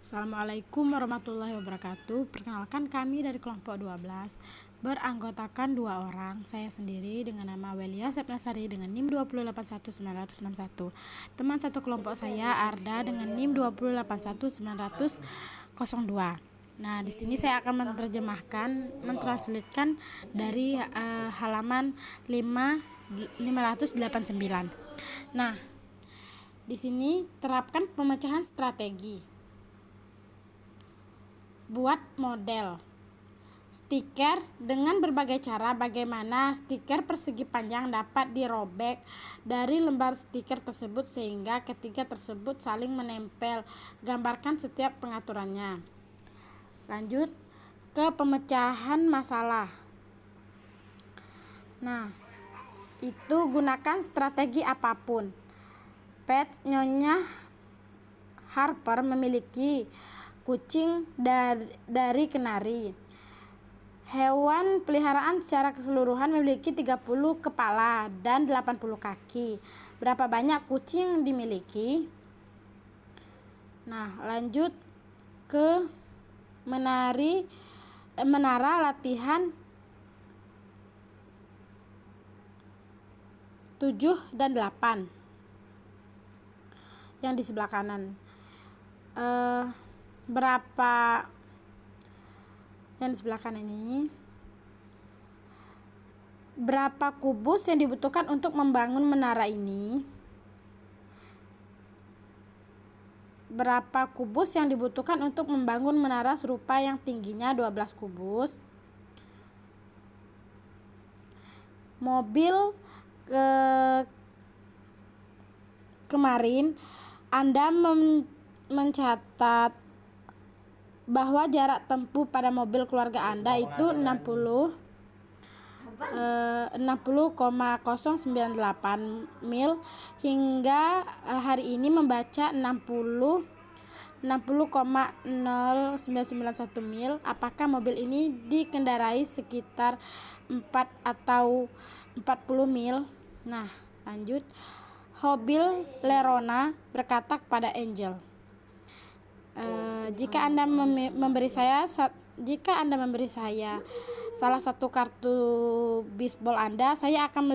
Assalamualaikum warahmatullahi wabarakatuh. Perkenalkan, kami dari kelompok 12 beranggotakan 2 orang. Saya sendiri dengan nama Welia Sepnasari dengan NIM 2811961. Teman satu kelompok saya Arda dengan NIM 2819002. Nah, di sini saya akan mentranslatekan dari halaman 589. Nah, di sini terapkan pemecahan strategi. Buat model stiker dengan berbagai cara. Bagaimana stiker persegi panjang dapat dirobek dari lembar stiker tersebut sehingga ketiga tersebut saling menempel. Gambarkan setiap pengaturannya. Lanjut ke pemecahan masalah. Nah, itu gunakan strategi apapun. Pet Nyonya Harper memiliki kucing dari kenari. Hewan peliharaan secara keseluruhan memiliki 30 kepala dan 80 kaki. Berapa banyak kucing yang dimiliki? Nah, lanjut ke menara latihan 7 dan 8 yang di sebelah kanan. Berapa yang di sebelah kanan ini? Berapa kubus yang dibutuhkan untuk membangun menara ini? Berapa kubus yang dibutuhkan untuk membangun menara serupa yang tingginya 12 kubus? Mobil kemarin Anda mencatat bahwa jarak tempuh pada mobil keluarga Anda itu 60,098 mil. Hingga hari ini membaca 60,0991 mil. Apakah mobil ini dikendarai sekitar 4 atau 40 mil? Nah, lanjut. Hobil Lerona berkata kepada Angel, jika Anda memberi saya salah satu kartu bisbol Anda, saya akan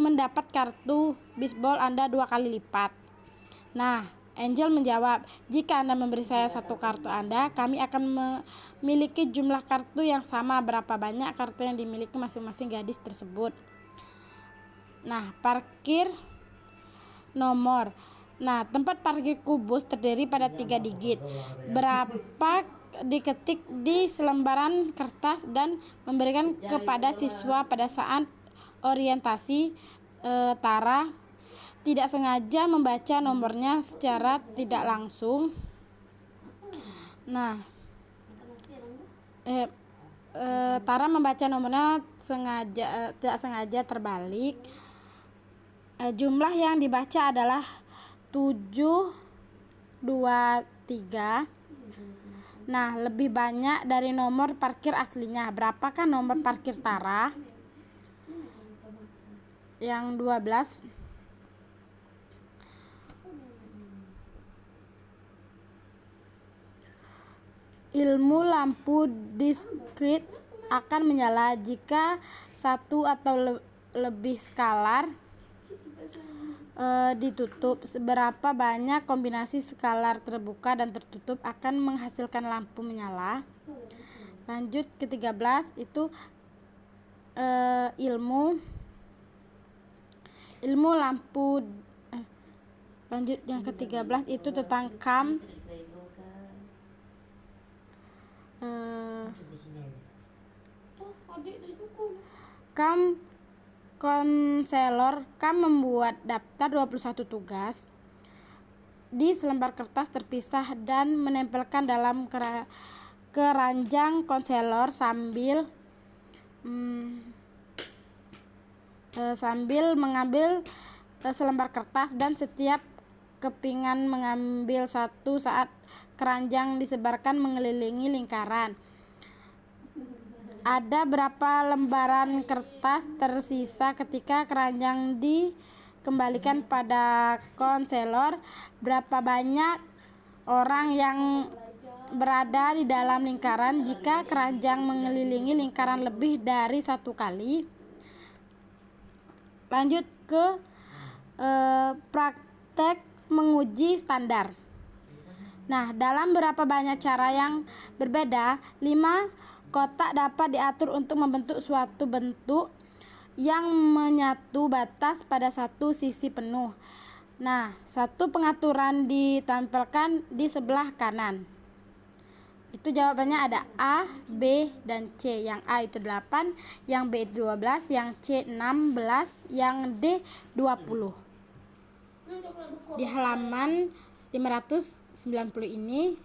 mendapat kartu bisbol Anda 2 kali lipat. Nah, Angel menjawab, jika Anda memberi saya satu kartu Anda, kami akan memiliki jumlah kartu yang sama. Berapa banyak kartu yang dimiliki masing-masing gadis tersebut? Nah, parkir nomor. Nah, tempat parkir kubus terdiri pada 3 digit. Berapa diketik di selembaran kertas dan memberikan kepada siswa pada saat orientasi. Tara tidak sengaja membaca nomornya secara tidak langsung. Nah, Tara membaca nomornya tidak sengaja terbalik. Jumlah yang dibaca adalah 723. Nah, lebih banyak dari nomor parkir aslinya. Berapakah nomor parkir Tara? Yang 12. Ilmu lampu diskrit akan menyala jika satu atau lebih skalar ditutup. Seberapa banyak kombinasi skalar terbuka dan tertutup akan menghasilkan lampu menyala? Lanjut ke 13, itu ilmu lampu. Lanjut yang ke 13 itu tentang konselor. Membuat daftar 21 tugas di selembar kertas terpisah dan menempelkan dalam keranjang konselor sambil mengambil selembar kertas dan setiap kepingan mengambil satu saat keranjang disebarkan mengelilingi lingkaran. Ada berapa lembaran kertas tersisa ketika keranjang kembalikan pada konselor berapa banyak orang yang berada di dalam lingkaran jika keranjang mengelilingi lingkaran lebih dari satu kali. Lanjut ke praktek menguji standar. Nah, dalam beberapa banyak cara yang berbeda, 5 kotak dapat diatur untuk membentuk suatu bentuk yang menyatu batas pada satu sisi penuh. Nah, satu pengaturan ditampilkan di sebelah kanan. Itu jawabannya ada A, B, dan C. Yang A itu 8, yang B 12, yang C 16, yang D 20. Di halaman 590 ini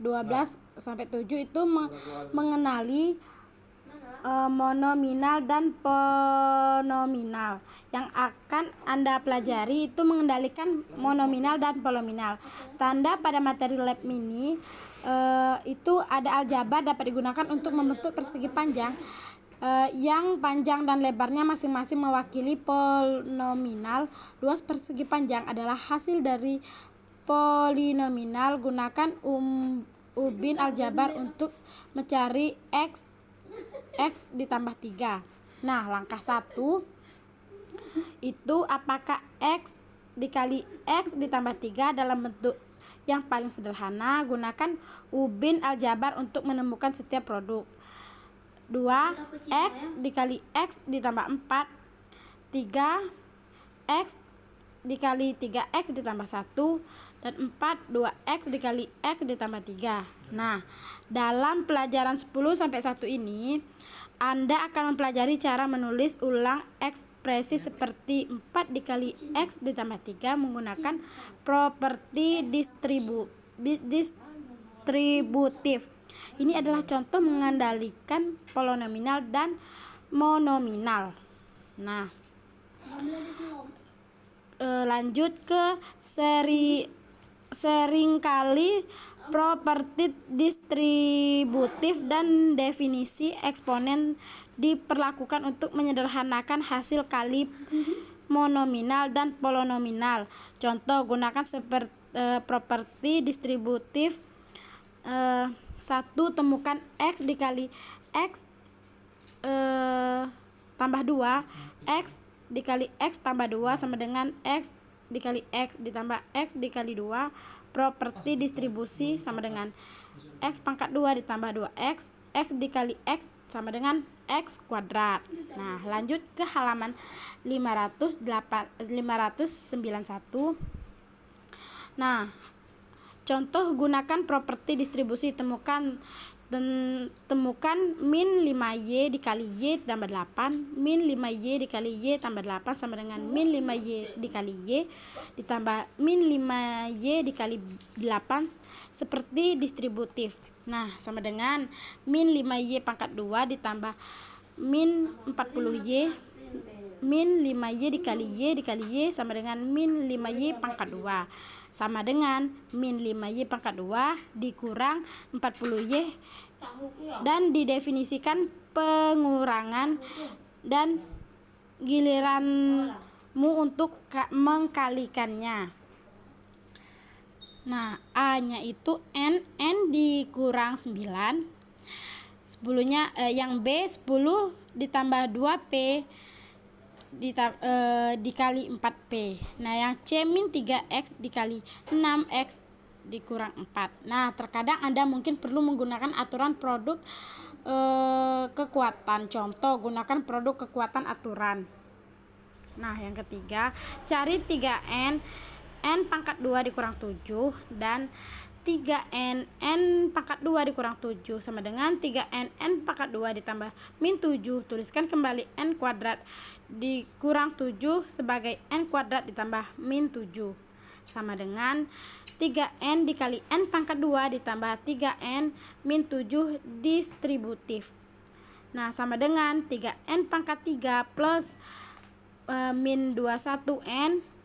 12 sampai 7 itu mengenali monominal dan ponominal. Yang akan Anda pelajari itu mengendalikan monominal dan ponominal. Tanda pada materi lab mini itu ada aljabar dapat digunakan untuk membentuk persegi panjang yang panjang dan lebarnya masing-masing mewakili polinomial. Luas persegi panjang adalah hasil dari polinomial. Gunakan ubin aljabar untuk mencari x ditambah 3. Nah, langkah 1 itu apakah x dikali x ditambah 3 dalam bentuk yang paling sederhana. Gunakan ubin aljabar untuk menemukan setiap produk. 2 x dikali x ditambah 4, 3 x dikali 3x ditambah 1, dan 4 2x dikali x ditambah 3. Nah, dalam pelajaran 10 sampai 1 ini Anda akan mempelajari cara menulis ulang ekspresi seperti 4 dikali x ditambah 3 menggunakan properti distributif. Ini adalah contoh mengendalikan polinomial dan monominal. Nah, lanjut ke seringkali properti distributif dan definisi eksponen diperlakukan untuk menyederhanakan hasil kali monominal dan polinomial. Contoh, gunakan properti distributif. 1. Temukan x dikali x tambah 2, x dikali x tambah 2 sama dengan x dikali x ditambah x dikali 2. Properti distribusi sama dengan x pangkat 2 ditambah 2x, x dikali x sama dengan x kuadrat. Nah, lanjut ke halaman 591. Nah, contoh gunakan properti distribusi. Temukan min 5y dikali y tambah 8, min 5y dikali y tambah 8 sama dengan min 5y dikali y ditambah min 5y dikali 8 seperti distributif. Nah, sama dengan min 5y pangkat 2 ditambah min 40y, min 5y dikali y sama dengan min 5y pangkat 2 sama dengan min 5y pangkat 2 dikurang 40y, dan didefinisikan pengurangan dan giliranmu untuk mengkalikannya. Nah, A-nya itu n dikurang 9. 10-nya yang B 10 ditambah 2P dikali 4P. Nah, yang C min 3X dikali 6X dikurang 4. Nah, terkadang Anda mungkin perlu menggunakan aturan produk kekuatan. Contoh, gunakan produk kekuatan aturan. Nah, yang ketiga, cari 3n pangkat 2 dikurang 7 dan 3n pangkat 2 dikurang 7 sama dengan 3n pangkat 2 ditambah min 7. Tuliskan kembali n kuadrat dikurang 7 sebagai n kuadrat ditambah min 7 sama dengan 3n dikali n pangkat 2 ditambah 3n min 7 distributif. Nah, sama dengan 3n pangkat 3 plus min 21n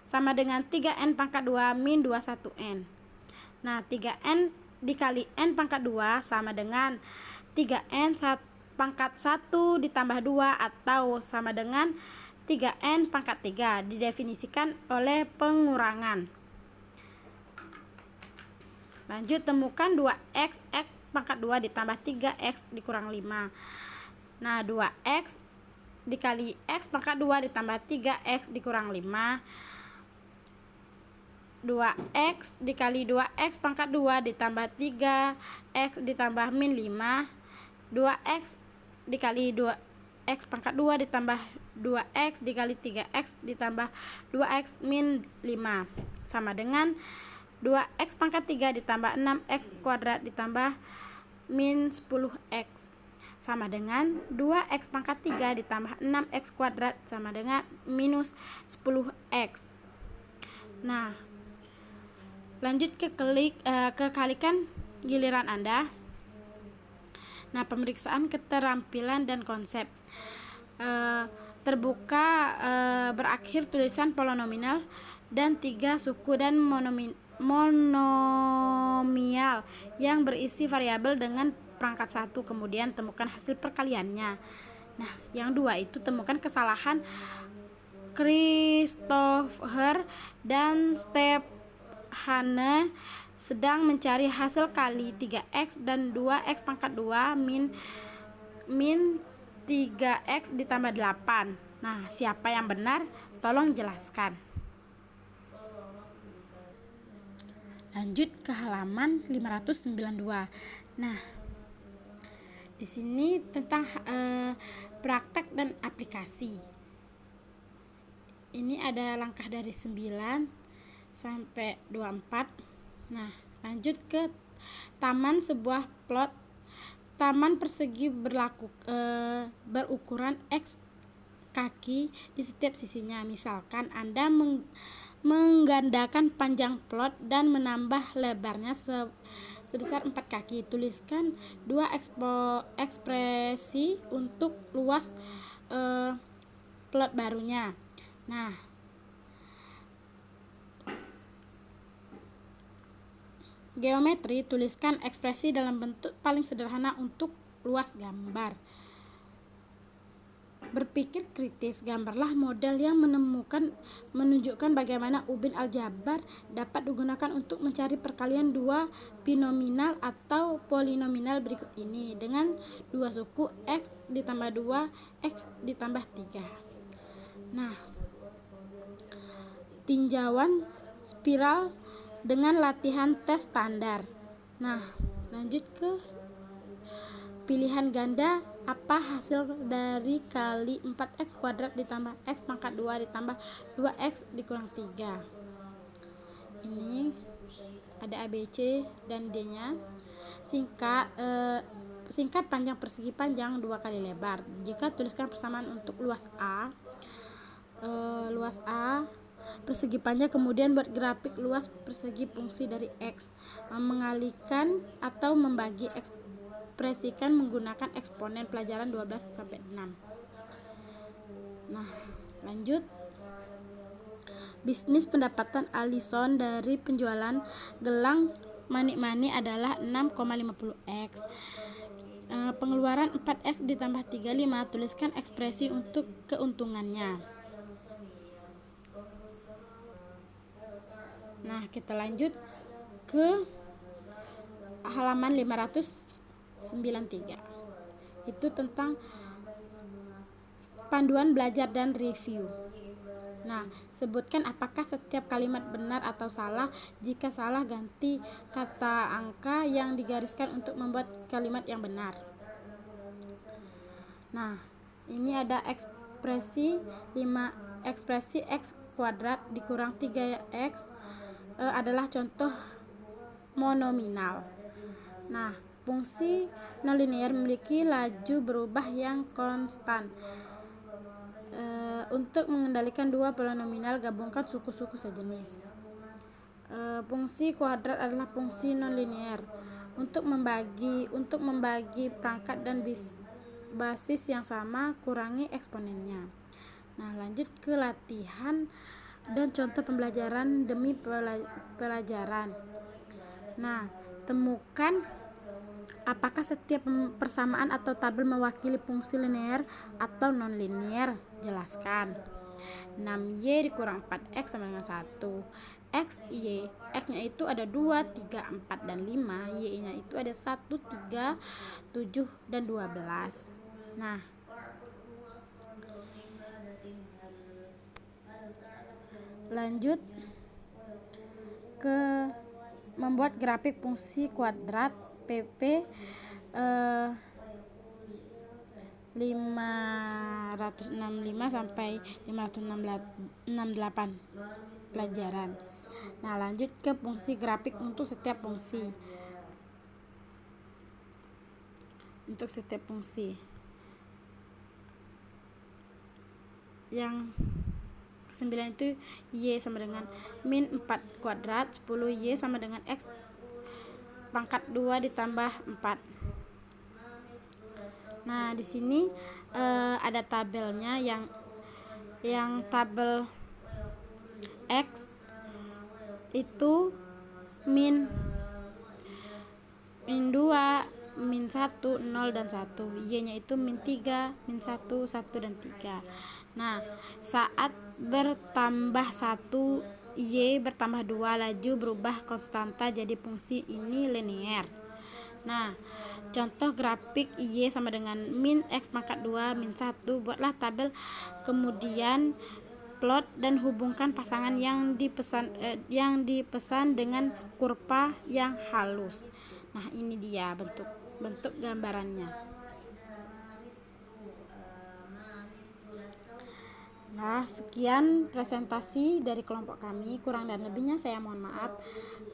sama dengan 3n pangkat 2 min 21n. Nah, 3n dikali n pangkat 2 sama dengan 3n pangkat 1 ditambah 2 atau sama dengan 3n pangkat 3 didefinisikan oleh pengurangan. Lanjut, temukan 2x pangkat 2 ditambah 3x dikurang 5. Nah, 2x dikali x pangkat 2 ditambah 3x dikurang 5. 2x dikali 2x pangkat 2 ditambah 3x ditambah min 5. 2x dikali 2x pangkat 2 ditambah 2x dikali 3x ditambah 2x min 5 sama dengan 2x pangkat 3 ditambah 6x kuadrat ditambah min 10x sama dengan 2x pangkat 3 ditambah 6x kuadrat sama dengan minus 10x. Nah, lanjut ke kalikan giliran Anda. Nah, pemeriksaan keterampilan dan konsep. Terbuka berakhir tulisan polinomial dan 3 suku dan monomial yang berisi variabel dengan perangkat 1, kemudian temukan hasil perkaliannya. Nah, yang 2 itu temukan kesalahan Christopher dan Stephane sedang mencari hasil kali 3x dan 2x pangkat 2 min 3x ditambah 8. Nah, siapa yang benar? Tolong jelaskan. Lanjut ke halaman 592. Nah, di sini tentang praktek dan aplikasi. Ini ada langkah dari 9 sampai 24. Nah, lanjut ke taman sebuah plot. Taman persegi berukuran x kaki di setiap sisinya. Misalkan Anda menggandakan panjang plot dan menambah lebarnya sebesar 4 kaki. Tuliskan 2 ekspresi untuk luas plot barunya. Nah, geometri, tuliskan ekspresi dalam bentuk paling sederhana untuk luas gambar. Berpikir kritis, gambarlah model yang menunjukkan bagaimana ubin aljabar dapat digunakan untuk mencari perkalian dua binominal atau polinomial berikut ini dengan dua suku x ditambah 2 x ditambah 3. Nah, tinjauan spiral dengan latihan tes standar. Nah, lanjut ke pilihan ganda. Apa hasil dari kali 4x kuadrat ditambah x pangkat 2 ditambah 2x dikurang 3? Ini ada A, B, C, dan D-nya. Singkat panjang persegi panjang 2 kali lebar. Jika tuliskan persamaan untuk luas A persegi panjang, kemudian buat grafik luas persegi fungsi dari x. Mengalihkan atau membagi ekspresikan menggunakan eksponen pelajaran 12 sampai 6. Nah, lanjut. Bisnis pendapatan Alison dari penjualan gelang manik-manik adalah 6,50x. Pengeluaran 4x ditambah 35. Tuliskan ekspresi untuk keuntungannya. Nah, kita lanjut ke halaman 593. Itu tentang panduan belajar dan review. Nah, sebutkan apakah setiap kalimat benar atau salah. Jika salah, ganti kata angka yang digariskan untuk membuat kalimat yang benar. Nah, ini ada ekspresi x kuadrat dikurang 3x adalah contoh monominal. Nah, fungsi nonlinear memiliki laju berubah yang konstan. Untuk mengendalikan dua polinomial, gabungkan suku-suku sejenis. Fungsi kuadrat adalah fungsi nonlinear. Untuk membagi perangkat dan basis yang sama, kurangi eksponennya. Nah, lanjut ke latihan dan contoh pembelajaran demi pelajaran. Nah, temukan apakah setiap persamaan atau tabel mewakili fungsi linear atau non-linear. Jelaskan. 6Y dikurang 4X sama dengan 1. X-nya itu ada 2, 3, 4, dan 5. Y-nya itu ada 1, 3, 7, dan 12. Nah, lanjut ke membuat grafik fungsi kuadrat PP 565 sampai 568 pelajaran. Nah, lanjut ke fungsi grafik untuk setiap fungsi. Yang ke-9 itu Y sama dengan min 4 kuadrat, 10Y sama dengan X pangkat 2 ditambah 4. Nah, di sini ada tabelnya yang tabel X itu min 2, min 1, 0, dan 1. Y-nya itu min 3, min 1, 1, dan 3. Nah, saat bertambah 1, Y bertambah 2, laju berubah konstanta jadi fungsi ini linear. Nah, contoh grafik Y sama dengan min X pangkat 2, min 1. Buatlah tabel, kemudian plot dan hubungkan pasangan yang dipesan dengan kurva yang halus. Nah, ini dia bentuk gambarannya. Nah, sekian presentasi dari kelompok kami. Kurang dan lebihnya saya mohon maaf.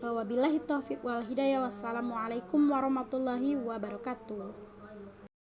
Wabillahi taufiq wal hidayah. Wassalamualaikum warahmatullahi wabarakatuh.